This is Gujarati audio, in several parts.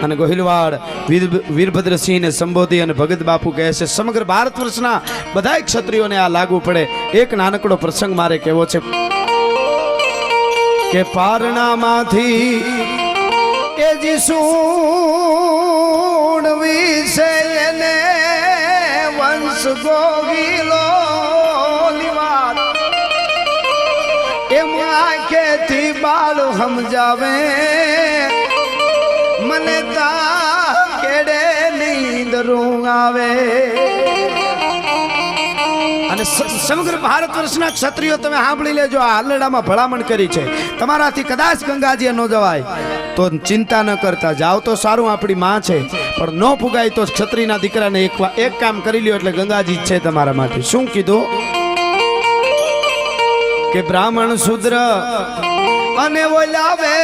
અને ગોહિલવાડ વીરભદ્રસિંહને સંબોધી અને ભગત બાપુ કહે છે સમગ્ર ભારત વર્ષના બધા ક્ષત્રિયોને આ લાગુ પડે. એક નાનકડો પ્રસંગ મારે કહેવો છે કે પારણામાંથી એ જીસુણ વિશે એને વંશ ગોગીલો લીવાત એમ આંખેથી બાળ સમજાવે મને તા કેડે નીંદરું આવે. અને સમગ્ર ભારત વર્ષના ક્ષત્રિયો તમે સાંભળી લેજો. આ હલડામાં ભલામણ કરી છે તમારાથી કદાચ ગંગાજી ન જવાય તો ચિંતા ન કરતા જાઓ તો સારું. આપણી માં છે પણ ન પુગાય તો ક્ષત્રિયના દીકરાને એક કામ કરી લ્યો એટલે ગંગાજી છે તમારા માટે. શું કીધું કે બ્રાહ્મણ શુદ્ર અને બોલાવે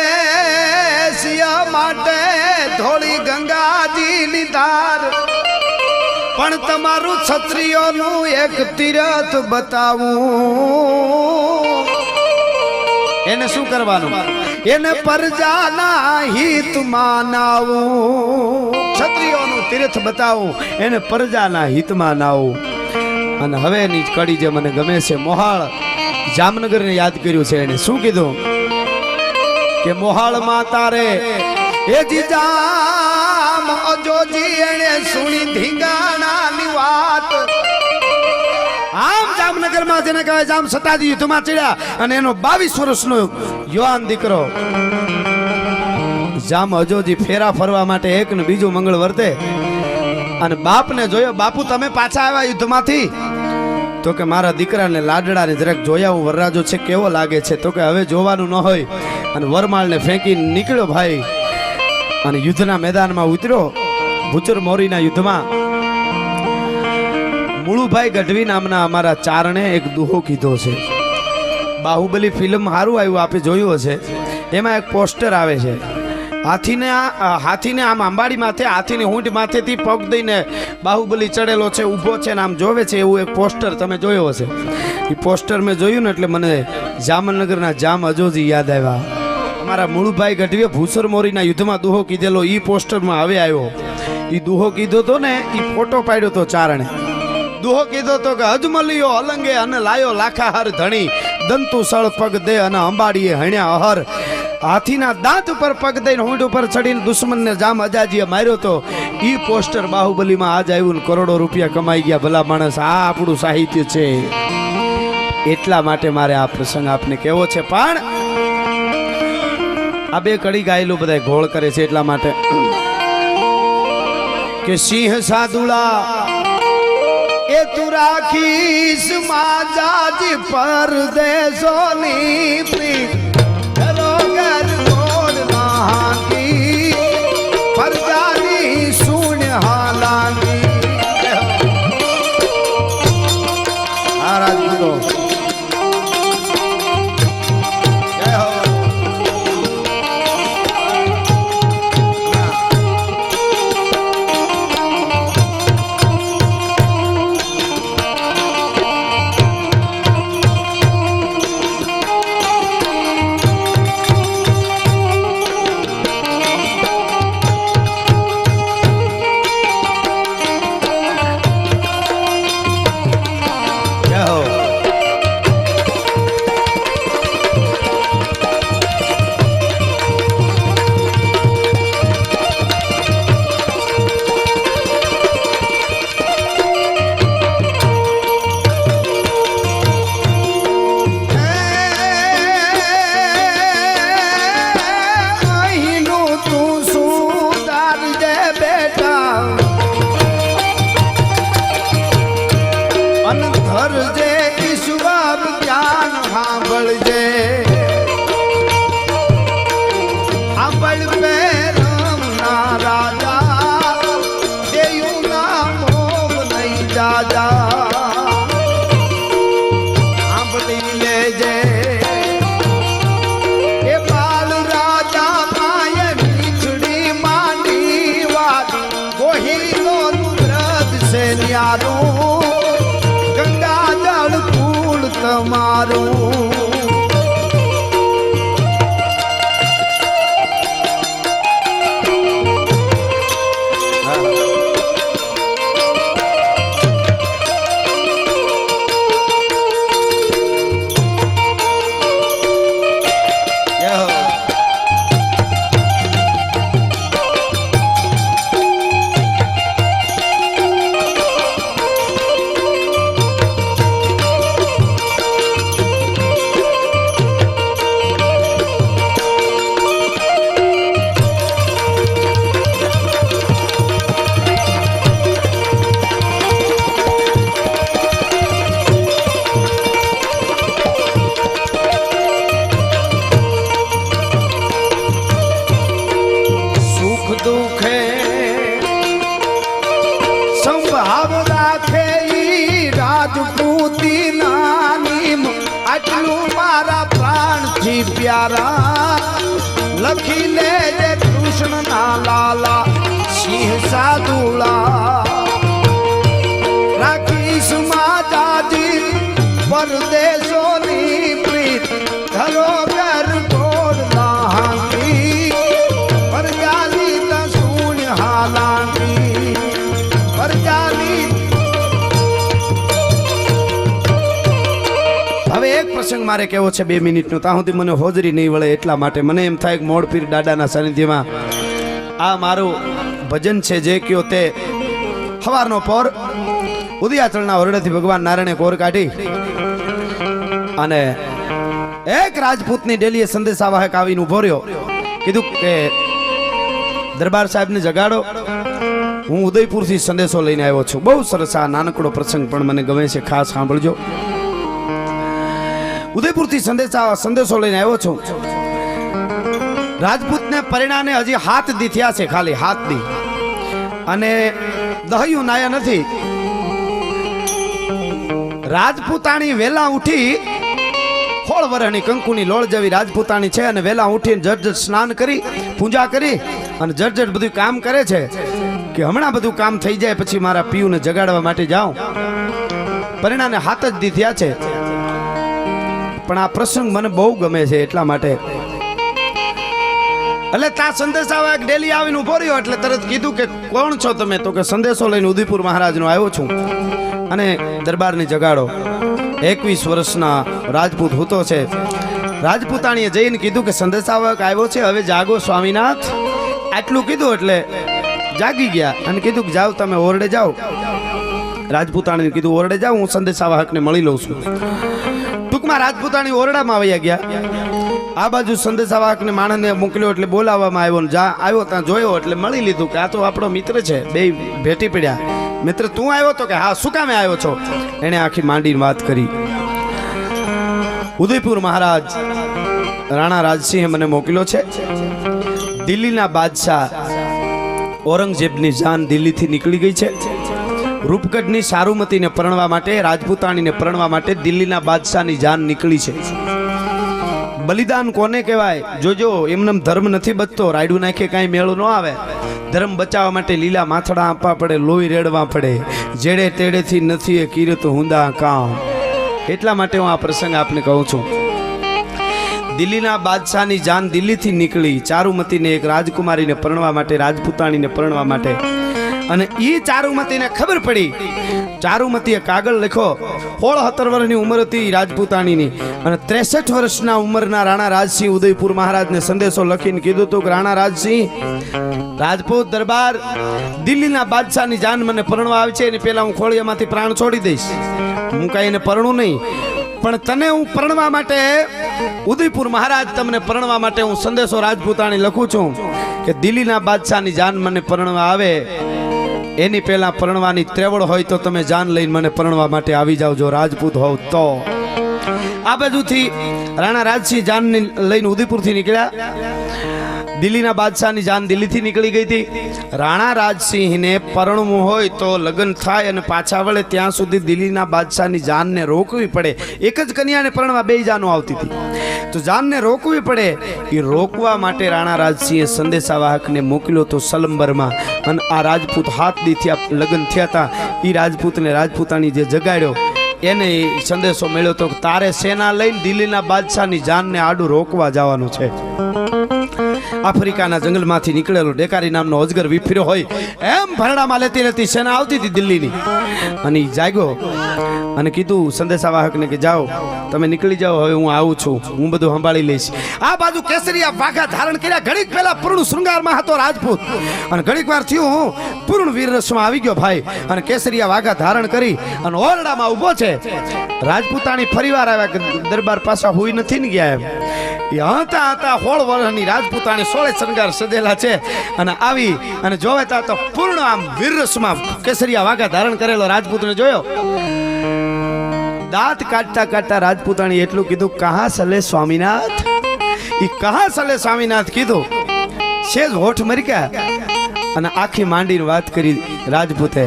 સિયા માટે થોડી ગંગાજીની ધાર પણ તમારું ક્ષત્રિયોનું એક તીરથ બતાવું. એને શું કરવાનું? એને પ્રજાના હિત માનાવું. ક્ષત્રિયોનું તીર્થ બતાવું એને પ્રજાના હિતમાં નાવું. અને હવે એની કડી જે મને ગમે છે મોહાળ જામનગરને યાદ કર્યું છે. એને શું કીધું કે મોહાળમાં તારે એ જીજામ અજોજી એને સુણી ધીંગાણાની વાત. આમ જામનગરમાં જેને કહેવાય જામ સતાજી યુદ્ધમાં ચડ્યા અને એનો 22 વર્ષનો યુવાન દીકરો જામ અજોજી ફેરા ફરવા માટે એક ને બીજું મંગળ વર્તે અને બાપને જોયો. બાપુ તમે પાછા આવ્યા યુદ્ધમાંથી? તો કે મારા દીકરાને લાડડાને જરાક જોયા હું વરરાજો છે કેવો લાગે છે. તો કે હવે જોવાનું ન હોય અને વરમાળને ફેંકી નીકળ્યો ભાઈ અને યુદ્ધના મેદાનમાં ઉતર્યો. ભૂચર મોરીના યુદ્ધમાં મુળુભાઈ ગઢવી નામના અમારા ચારણે એક દુહો કીધો છે. બાહુબલી ફિલ્મ સારું આવ્યું આપે જોયું હશે. એમાં એક પોસ્ટર આવે છે હાથીને આમ આંબાડી માથે હાથીની હૂંટ માથેથી પગ દઈને બાહુબલી ચડેલો છે ઊભો છે ને આમ જોવે છે એવું એક પોસ્ટર તમે જોયો હશે. એ પોસ્ટર મેં જોયું ને એટલે મને જામનગરના જામ અજોજી યાદ આવ્યા. અમારા મુળુભાઈ ગઢવીએ ભૂસર મોરીના યુદ્ધમાં દુહો કીધેલો એ પોસ્ટરમાં હવે આવ્યો. એ દુહો કીધો તો ને એ ફોટો પાડ્યો તો ચારણે. દુહો કીધો તો કે અજમલિયો અલંગે અને લાયો લાખાહાર ધણી દંતુ સળ પગ દે અને અંબાડીએ હણ્યા અહર. હાથીના દાંત ઉપર પગ દઈને ઊંટ ઉપર ચડીને દુશ્મનને જામ અજાજીએ માર્યો તો ઈ પોસ્ટર બાહુબલીમાં આજ આવ્યું ને કરોડો રૂપિયા કમાઈ ગયા. ભલા માણસ આ આપણું સાહિત્ય છે. એટલા માટે મારે આ પ્રસંગ આપને કેવો છે. પણ આ બે કડી ગાયેલું બધા ઘોળ કરે છે એટલા માટે કે સિંહ સાદુડા એ તું રાખીશ માજાજી પરદેશોની પ્રીત રોગર મોડ નાકી પરજાની શૂન્ય હાલાકી. આ રાજગુરુ ગંગા જળ ફૂલ તમારું દુખે સંભાવ રાખે ઈ રાજપૂતી નાની આટલું મારા પ્રાણથી પ્યારા લખી લેજે કૃષ્ણના લાલા સિંહ સાદુલા રાખીશ માતાજી પરદેશોની પ્રીત ધરો કર ગોળના હાંકી પરજાલી તસૂણ હાલાંકી પરજાલી. હવે એક પ્રસંગ મારે કેવો છે 2 મિનિટનો, ત્યાં સુધી મને હોજરી નહીં વળે એટલા માટે મને એમ થાય કે મોડપીર દાદાના સાનિધ્યમાં આ મારું ભજન છે જે કયો તે સવારનો પોર ઉદયાચળના ઓરડેથી ભગવાન નારાયણે કોર કાઢી અને એક રાજપૂતની ડેલીએ સંદેશાવાહક આવીને ઉભો રહ્યો. કીધું કે દરબાર સાહેબને જગાડો, હું ઉદયપુરથી સંદેશો લઈને આવ્યો છું. બહુ સરસ આ નાનકડો પ્રસંગ પણ મને ગમે છે, ખાસ સાંભળજો. ઉદયપુરથી સંદેશો લઈને આવ્યો છું. રાજપૂતને પરિણામે હજી 7 દી થયા છે, ખાલી 7 દી, અને દહયું નાયા નથી. રાજપૂતાણી વેલા ઉઠી 16 વર્ષની કંકુની લોળ જેવી રાજપૂતાણી છે, અને વેલા ઉઠીને જટ સ્નાન કરી પૂજા કરી અને જટ બધું કામ કરે છે કે હમણાં બધું કામ થઈ જાય પછી મારા પીયુને જગાડવા માટે જાઉં. પરિણામે 7 જ દી થયા છે, પણ આ પ્રસંગ મને બહુ ગમે છે એટલા માટે. એટલે તા સંદેશાવાહક ડેલી આવીને ઉભો રહ્યો એટલે તરત કીધું કે કોણ છો તમે? તો કે સંદેશો લઈને ઉદયપુર મહારાજનો આવ્યો છું અને દરબારની જગાડો. 21 વર્ષના રાજપૂત હતો છે. રાજપૂતાણીએ જઈને કીધું કે સંદેશાવાહક આવ્યો છે, હવે જાગો સ્વામીનાથ. આટલું કીધું એટલે જાગી ગયા અને કીધું કે જાઓ તમે ઓરડે જાઓ. રાજપૂતાણીને કીધું ઓરડે જાઓ, હું સંદેશાવાહકને મળી લઉં છું. ટૂંકમાં રાજપૂતાણી ઓરડામાં આવી ગયા. આ બાજુ સંદેશાવાહકને માણસને મોકલ્યો એટલે બોલાવવામાં આવ્યો, જા આવ્યો ત્યાં જોયો એટલે મળી લીધું કે આ તો આપણો મિત્ર છે. બે ભેટી પડ્યા. મિત્ર તું આવ્યો તો કે હા, શું કામે આવ્યો છો? એને આખી માંડીને વાત કરી. ઉદયપુર મહારાજ રાણા રાજસિંહે મને મોકલ્યો છે. દિલ્હીના બાદશાહ ઔરંગઝેબની જાન દિલ્હીથી નીકળી ગઈ છે. રૂપગઢની સારુમતીને પરણવા માટે, રાજપૂતાણીને પરણવા માટે દિલ્હીના બાદશાહની જાન નીકળી છે. બલિદાન કોને કહેવાય? જોજો, એમને ધર્મ નથી બચતો. રાયડું નાખે કાંઈ મેળો ન આવે. ધર્મ બચાવવા માટે લીલા માથડા આપવા પડે, લોહી રેડવા પડે. જેડે તેડેથી નથી એ કીરત હુંદા કામ. એટલા માટે હું આ પ્રસંગ આપને કહું છું. દિલ્હીના બાદશાહની જાન દિલ્હીથી નીકળી ચારુમતીને, એક રાજકુમારીને પરણવા માટે, રાજપૂતાણીને પરણવા માટે. અને એ ચારુમતીને ખબર પડી. ચારુમતીએ કાગળ લખ્યો. 16-17 વર્ષની ઉંમર હતી રાજપૂતાણીની, અને 63 વર્ષના ઉંમરના રાણા રાજસિંહ ઉદયપુર મહારાજને સંદેશો લખીને કીધું હતું કે રાણા રાજસિંહ, રાજપૂત દરબાર, દિલ્હીના બાદશાહની જાન મને પરણવા આવે છે, એની પહેલા હું ખોળિયામાંથી પ્રાણ છોડી દઈશ. હું કાંઈ એને પરણું નહીં, પણ તને હું પરણવા માટે, ઉદયપુર મહારાજ તમને પરણવા માટે હું સંદેશો રાજપૂતાણી લખું છું કે દિલ્હીના બાદશાહની જાન મને પરણવા આવે એની પહેલા પરણવાની ત્રેવડ હોય તો તમે જાન લઈને મને પરણવા માટે આવી જાવ, જો રાજપૂત હોવ તો. આ બાજુથી રાણા રાજસિંહ જાન લઈને ઉદયપુરથી નીકળ્યા. દિલ્હીના બાદશાહની જાન દિલ્હીથી નીકળી ગઈ હતી. રાણા રાજસિંહને પરણવું હોય તો લગ્ન થાય અને પાછા વળે ત્યાં સુધી દિલ્હીના બાદશાહની જાનને રોકવી પડે. એક જ કન્યાને પરણવા 2 જાનો આવતી હતી, તો જાનને રોકવી પડે. એ રોકવા માટે રાણા રાજસિંહે સંદેશાવાહકને મોકલ્યો તો સલંબરમાં, અને આ રાજપૂત 7 દી થયા લગ્ન થયા હતા. એ રાજપૂતને રાજપૂતાણી જે જગાડ્યો એને સંદેશો મળ્યો તો તારે સેના લઈને દિલ્હીના બાદશાહની જાનને આડું રોકવા જવાનું છે. આફ્રિકાના જંગલમાંથી નીકળેલો ડેકારી નામનો અજગર વિફર્યો હોય એમ ભરડામાં લેતી લેતી સેના આવતી હતી દિલ્હીની. અને એ જાગ્યો અને કીધું સંદેશાવાહકને કે જાઓ તમે નીકળી જાઓ, હવે હું આવું છું, હું બધું સંભાળી લઈશ. આ બાજુ કેસરિયા વાઘા ધારણ કર્યા. ઘડીક પહેલા પૂર્ણ શૃંગારમાં હતો રાજપૂત, અને ઘડીક વાર થયું હું પૂર્ણ વીર રસમાં આવી ગયો ભાઈ, અને કેસરિયા વાઘા ધારણ કરી અને ઓરડામાં ઊભો છે. રાજપૂતાણી ફરીવાર આવ્યા કે દરબાર પાછા હુઈ નથી ને ગયા એમ. હતા 16 વર્ષની રાજપૂતાણી 16 શણગાર સજેલા છે, અને આવી અને જોવે તો પૂર્ણ આમ વીરરસમાં કેસરિયા વાઘા ધારણ કરેલો રાજપૂતને જોયો. દાંત કાઢતા કાઢતા રાજપૂતાણી એટલું કીધું, કહા સલે સ્વામીનાથ. ઈ કહા સલે સ્વામીનાથ કીધું. સેજ હોઠ મરી ગયા અને આખી માંડીને વાત કરી રાજપૂતે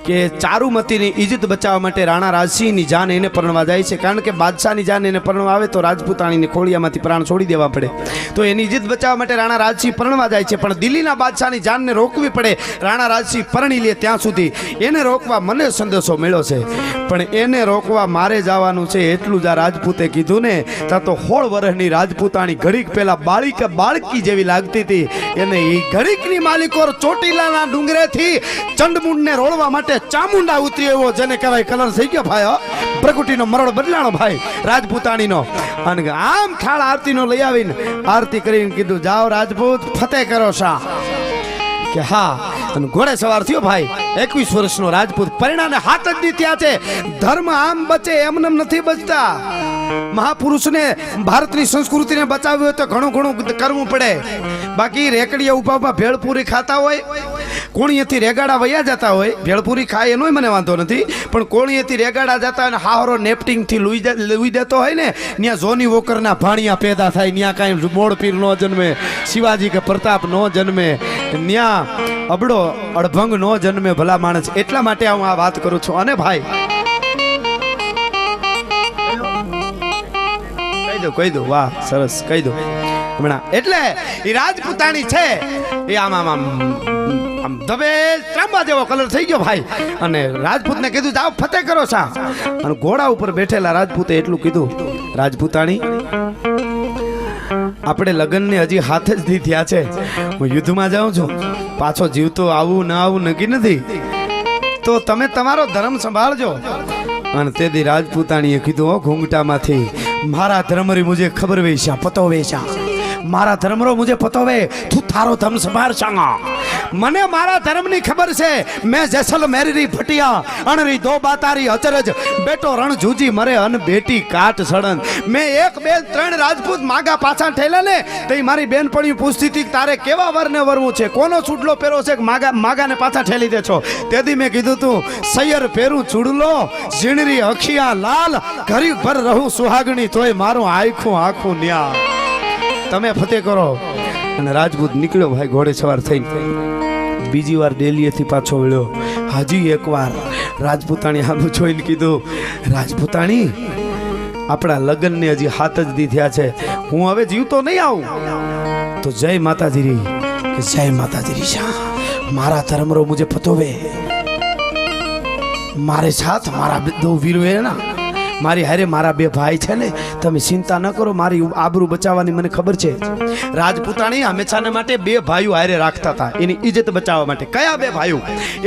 કે ચારુમતીની ઇજ્જત બચાવવા માટે રાણા રાજસિંહની જાન એને પરણવા જાય છે, કારણ કે બાદશાહની જાન એને પરણવા આવે તો રાજપૂતાણીને ખોળિયામાંથી પ્રાણ છોડી દેવા પડે, તો એની ઇજ્જત બચાવવા માટે રાણા રાજસિંહ પરણવા જાય છે. પણ દિલ્હીના બાદશાહની જાનને રોકવી પડે, રાણા રાજસિંહ પરણી લે ત્યાં સુધી એને રોકવા મને સંદેશો મળ્યો છે, પણ એને રોકવા મારે જવાનું છે. એટલું જ આ રાજપૂતે કીધું ને, ત્યાં તો 16 વર્ષની રાજપૂતાણી ઘડીક પહેલા બાળકી જેવી લાગતી હતી, એને એ ઘડીકની માલિકોર ચોટીલાના ડુંગરેથી ચંડમુંડને રોળવા માટે ચામુંડા ઉતરી એવો જેને કહેવાય કલર થઈ ગયો ભાઈ, પ્રકૃતિનો મરડ બદલાણો ભાઈ રાજપૂતાણીનો. અને આમ થાળ આરતીનો લઈ આવીને આરતી કરીને કીધું, જાઓ રાજપૂત ફતેહ કરો શાહ. કે હા, અને ઘોડે સવાર થયો ભાઈ, 21 વર્ષનો રાજપૂત. પરિણામે હાથ જ દી ત્યાં છે. ધર્મ આમ બચે એમને નથી બચતા. મહાપુરુષને ભારતની સંસ્કૃતિને બચાવવી હોય તો ઘણું કરવું પડે. બાકી રેકડીએ ઉભા ભેળપુરી ખાતા હોય, કોણીએથી રેગાડા વયા જતા હોય, ભેળપુરી ખાય એનોય મને વાંધો નથી, પણ કોણીએથી રેગાડા જતા હોય ને હાવરો નેપટિંગથી લૂઈ દેતો હોય ને, ત્યાં જોની વોકરના ભાણિયા પેદા થાય, ત્યાં કાંઈ મોડપીર ન જન્મે, શિવાજી કે પ્રતાપ ન જન્મે, ત્યાં અબડો અડભંગ નો જન્મે ભલા માણસ. એટલા માટે હું આ વાત કરું છું. અને ભાઈ કહી દો વાહ સરસ કહી દો હમણાં. એટલે એ રાજપૂતાણી છે એ આમ ધબેલ ત્રાંબા જેવો કલર થઈ ગયો ભાઈ. અને રાજપૂતને કીધું જાઓ ફતેહ કરો શાહ. અને ઘોડા ઉપર બેઠેલા રાજપૂતે એટલું કીધું, રાજપૂતાણી આપણે લગ્નને હજી હાથ જ દી થયા છે, હું યુદ્ધમાં જાઉં છું, પાછો જીવતો આવું ના આવું નક્કી નથી, તો તમે તમારો ધર્મ સંભાળજો. અને તેથી રાજપૂતાણીએ કીધું, ઓ ઘૂંઘટામાંથી, મારા ધર્મરી મુજે ખબર વેશા પતો વેશા, મારા ધર્મરો મુજે પતો વે, તું થારો ધર્મ સંભાળ શાંગા. મને મારા ધર્મની ખબર છે. મેં જેસલ મેરી ભટિયા અણરી દો બાતારી અચરજ, બેટો રણ જૂજી મરે અન બેટી કાટ સડન. મેં 1 2 3 રાજપૂત માગા પાછા ઠેલા ને, તે મારી બેનપણી પૂછતી હતી તારે કેવા વરને વરવું છે, કોનો ચૂડલો પહેરો છે, માગાને પાછા ઠેલી દે છો. તેથી મેં કીધું તું સૈયર પહેરું ચૂડલો, ઝીણરી અખિયા લાલ, ઘરી ભર રહું સુહાગણી, તોય મારું આખું ન્યા. તમે ફતેહ કરો. અને રાજપૂત નીકળ્યો ભાઈ ઘોડે સવાર થઈને. બીજી વાર ડેલીએથી પાછો વળ્યો. હજી એકવાર રાજપૂતાણી આવું જોઈને કીધું, રાજપૂતાણી આપણા લગ્નને હજી 7 જ દી થયા છે, હું હવે જીવતો નહીં આવું, તો જય માતાજી રી, કે જય માતાજી રી શાહ. મારા ધર્મરો મુજે પતોવે, મારે સાથ મારા 2 વીરો એના, મારી હારે મારા 2 ભાઈ છે ને, તમે ચિંતા ન કરો, મારી આબરૂ બચાવવાની મને ખબર છે. રાજપૂતાણી હંમેશાને માટે 2 ભાઈઓ હારે રાખતા હતા એની ઇજ્જત બચાવવા માટે. કયા 2 ભાઈઓ?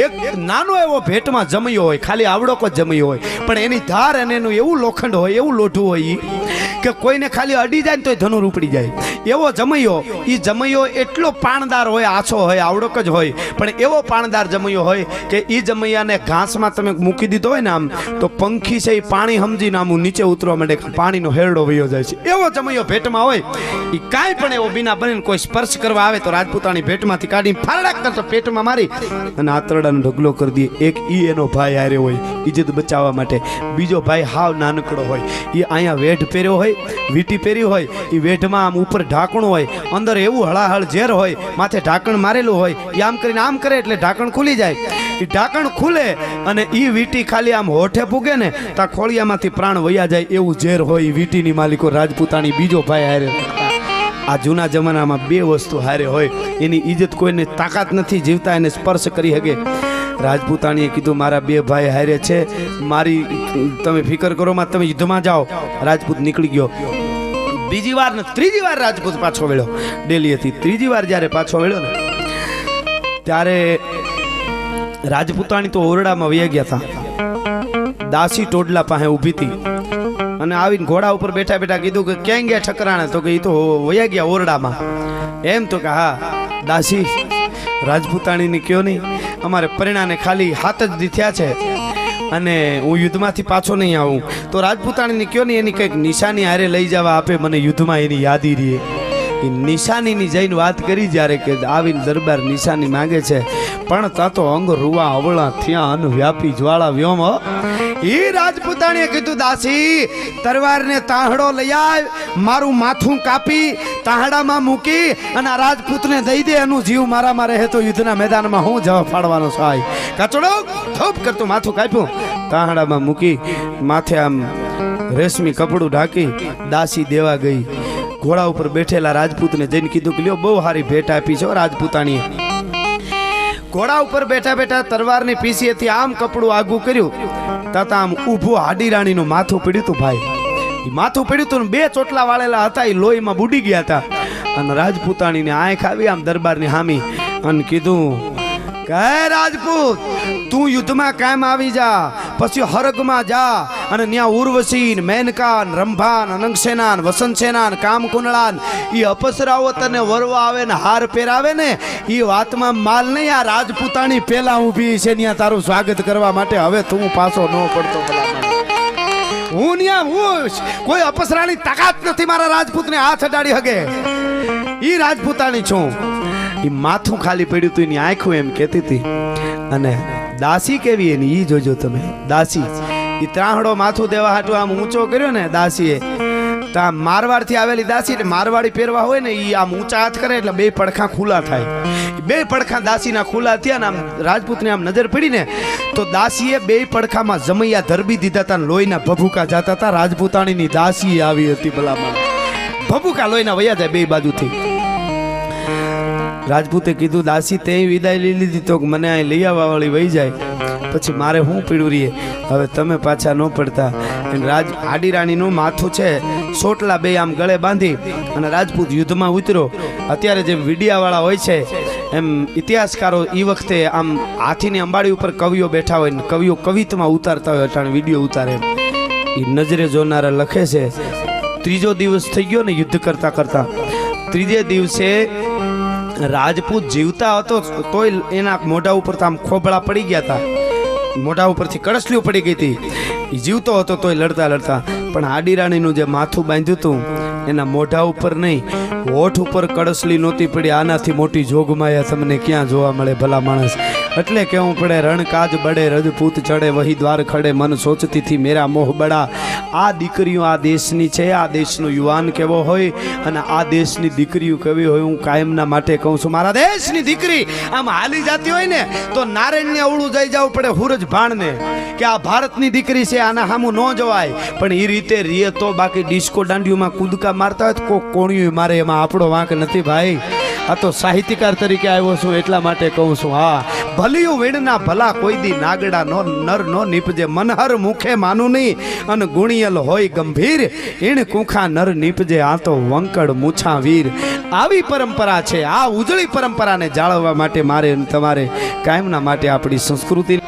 એક નાનો એવો ભેટમાં જમયો હોય, ખાલી આવડોક જ જમયો હોય, પણ એની ધાર અને એનું એવું લોખંડ હોય, એવું લોઢું હોય કે કોઈને ખાલી અડી જાય ને તોય ધનુર ઉપડી જાય એવો જમયો. એ જમયો એટલો પાણદાર હોય, આછો હોય, આવડોક જ હોય, પણ એવો પાણદાર જમયો હોય કે એ જમૈયાને ઘાસમાં તમે મૂકી દીધો હોય ને આમ, તો પંખી છે એ પાણી સમજીને આમ નીચે ઉતરવા માંડે, પાણીનો હેરડો વયો જાય છે. એવો જમૈયો ભેટમાં હોય. એ કાંઈ પણ એવો બીના બનીને કોઈ સ્પર્શ કરવા આવે તો રાજપૂતાણી ભેટમાંથી કાઢીને ફારડાક કરતો પેટમાં મારી અને આતરડાનો ઢગલો કરી દે. એક ઈ એનો ભાઈ હારે હોય ઇજ્જત બચાવવા માટે. બીજો ભાઈ હાવ નાનકડો હોય, એ અહીંયા વેઢ પહેર્યો હોય, વીટી પહેરી હોય, એ વેઢમાં આમ ઉપર ઢાંકણું હોય, અંદર એવું હળાહળ ઝેર હોય, માથે ઢાંકણ મારેલું હોય, એ આમ કરીને આમ કરે એટલે ઢાંકણ ખુલી જાય. એ ઢાંકણ ખુલે અને એ વીટી ખાલી આમ હોઠે પૂગે ને તા ખોળિયામાંથી પ્રાણ વયા જાય એવું ઝેર હોય. એ વીટીની માલિકો રાજપૂતાણી બીજો ભાઈ હારે. આ જૂના જમાનામાં 2 વસ્તુ હારે હોય, એની ઇજ્જત કોઈને તાકાત નથી જીવતા એને સ્પર્શ કરી શકે. રાજપૂતાણીએ કીધું મારા 2 ભાઈ હારે છે, મારી તમે ફિકર કરો માં, તમે યુદ્ધમાં જાઓ. રાજપૂત નીકળી ગયો. બીજી વાર ને ત્રીજી વાર રાજપૂત પાછો વળ્યો ડેલીએથી. ત્રીજી વાર જ્યારે પાછો વળ્યો ને ત્યારે રાજપૂતાણી તો ઓરડામાં વયા ગયા હતા. દાસી ટોડલા પાસે ઊભી હતી અને આવીને ઘોડા ઉપર બેઠા બેઠા કીધું કે ક્યાં ગયા ઠકરાણે? તો કે એ તો વયા ગયા ઓરડામાં. એમ તો કે હા દાસી, રાજપૂતાણીને કયો નહીં, અમારે પરિણામે ખાલી 7 જ દી થયા છે અને હું યુદ્ધમાંથી પાછો નહીં આવું. તો રાજપૂતાણીને કયો નહીં, એની કંઈક નિશાની હારે લઈ જવા આપે મને, યુદ્ધમાં એની યાદી રહે. એ નિશાનીની જઈને વાત કરી જ્યારે કે આવીને દરબાર નિશાની માંગે છે, પણ તા તો અંગ રૂવા અવળા થયા અન વ્યાપી જ્વાળા વ્યોમ. એ રાજપૂતાણીએ કીધું દાસી તરવારને તાહડો લઈ આવ, મારું માથું કાપી તાહડામાં મૂકી અને આ રાજપૂતને દઈ દે, એનું જીવ મારામાં રહે તો યુદ્ધના મેદાનમાં હું જવાબ ફાડવાનો સાય. કચડો થોપ કરતું માથું કાપ્યું, તાહડામાં મૂકી માથે આમ રેશમી કપડું ઢાંકી દાસી દેવા ગઈ. ઘોડા ઉપર બેઠેલા રાજપૂતને જઈને કીધું કે લ્યો બહુ સારી ભેટ આપી છે રાજપૂતાણીએ. ઘોડા ઉપર બેઠા બેઠા તરવારની પીસીએથી આમ કપડું આગું કર્યું, તાતા આમ ઊભું હાડી રાણીનું માથું પડ્યું હતું ભાઈ. ઈ માથું પડ્યું હતું, બે ચોટલા વાળેલા હતા, એ લોહીમાં બુડી ગયા હતા. અને રાજપૂતાણીને આંખ આવી આમ દરબારની હામી અને કીધું કે રાજપૂત તું યુદ્ધમાં કામ આવી જા, પછી હરગમાં જા અને ત્યાં ઉર્વશી મેનકા રંભા અનંગસેના વસંતસેના કામકુંડળા એ અપસરાઓ તને વરવા આવે ને હાર પહેરાવે ને, એ વાતમાં માલ નહીં. આ રાજપૂતાણી પેલા ઊભી છે ત્યાં તારું સ્વાગત કરવા માટે. હવે તું પાછો ન પડતો. હું કોઈ અપસરાની તાકાત નથી મારા રાજપૂતને હાથ અડાડી હગે. ઈ રાજપૂતાણી છું. ઈ માથું ખાલી પડ્યું તું, એની આંખો એમ કહેતી હતી. અને દાસી કેવી એની ઈ જોજો તમે. દાસી ઈ ત્રાહડો માથું દેવા હાટું આમ ઊંચો કર્યો ને દાસીએ, તો આ મારવાડ થી આવેલી દાસી એટલે મારવાડી પહેરવા હોય ને, ઈ આમ ઊંચા હાથ કરે એટલે બે પડખા ખુલ્લા થાય. બે પડખા દાસીના ખુલ્લા થયા ને આમ રાજપૂતને આમ નજર પડી ને, તો દાસીએ બે પડખામાં જમૈયા ધરબી દીધા હતા, લોહીના ભભૂકા જાતા હતા. રાજપૂતાણીની દાસી આવી હતી ભલામણ. ભભૂકા લોહીના વયા જાય બે બાજુથી. રાજપૂતે કીધું દાસી તે વિદાય લઈ લીધી તો મને અહીં લઈ આવવા વાળી વહી જાય, પછી મારે હું પીડું રહીએ. હવે તમે પાછા ન પડતા. હાડી રાણીનું માથું છે સોટલા બે આમ ગળે બાંધી અને રાજપૂત યુદ્ધમાં ઉતર્યો. અત્યારે જેમ વીડિયાવાળા હોય છે એમ ઇતિહાસકારો એ વખતે આમ હાથીની અંબાડી ઉપર કવિઓ બેઠા હોય ને કવિઓ કવિતામાં ઉતારતા હોય, અટાણે વિડીયો ઉતારે. એ નજરે જોનારા લખે છે ત્રીજો દિવસ થઈ ગયો ને યુદ્ધ કરતા કરતા. ત્રીજે દિવસે રાજપૂત જીવતા હતો તોય એના મોઢા ઉપર આમ ખોબળા પડી ગયા હતા, મોઢા ઉપરથી કળસલીઓ પડી ગઈ હતી. એ જીવતો હતો તોય લડતા લડતા. પણ હાડી રાણીનું જે માથું બાંધ્યું હતું એના મોઢા ઉપર નહીં, હોઠ ઉપર કળસલી નહોતી પડી. આનાથી મોટી જોગમાયા તમને ક્યાં જોવા મળે ભલા માણસ. એટલે કેવું પડે રણકાજ બડે રજપૂત ચડે વહી દ્વાર ખડે મન સોચતી થી મેરા મોહ બડા. આ દીકરીઓ આ દેશની છે, આ દેશનો યુવાન કેવો હોય અને આ દેશની દીકરીઓ કેવી હોય. હું કાયમના માટે કહું છું, મારા દેશની દીકરી આમ હાલી જતી હોય ને તો નારાયણને અવળું જઈ જવું પડે હુરજ ભાણને કે આ ભારતની દીકરી છે, આના સામું ન જવાય. પણ એ રીતે રીએ તો બાકી ડિસ્કો દાંડીઓમાં કૂદકા મારતા હોય તો કોણિયું મારે, એમાં આપણો વાંક નથી ભાઈ. આ તો સાહિત્યકાર તરીકે આવ્યો છું એટલા માટે કહું છું. હા ભલિયું વીણના ભલા કોઈ દી નાગડા નો નર નો નીપજે, મનહર મુખે માનું નહીં અને ગુણિયલ હોય ગંભીર, ઈણ કુખા નર નીપજે આ તો વંકડ મૂછા વીર. આવી પરંપરા છે. આ ઉજળી પરંપરાને જાળવવા માટે મારે તમારે કાયમના માટે આપણી સંસ્કૃતિ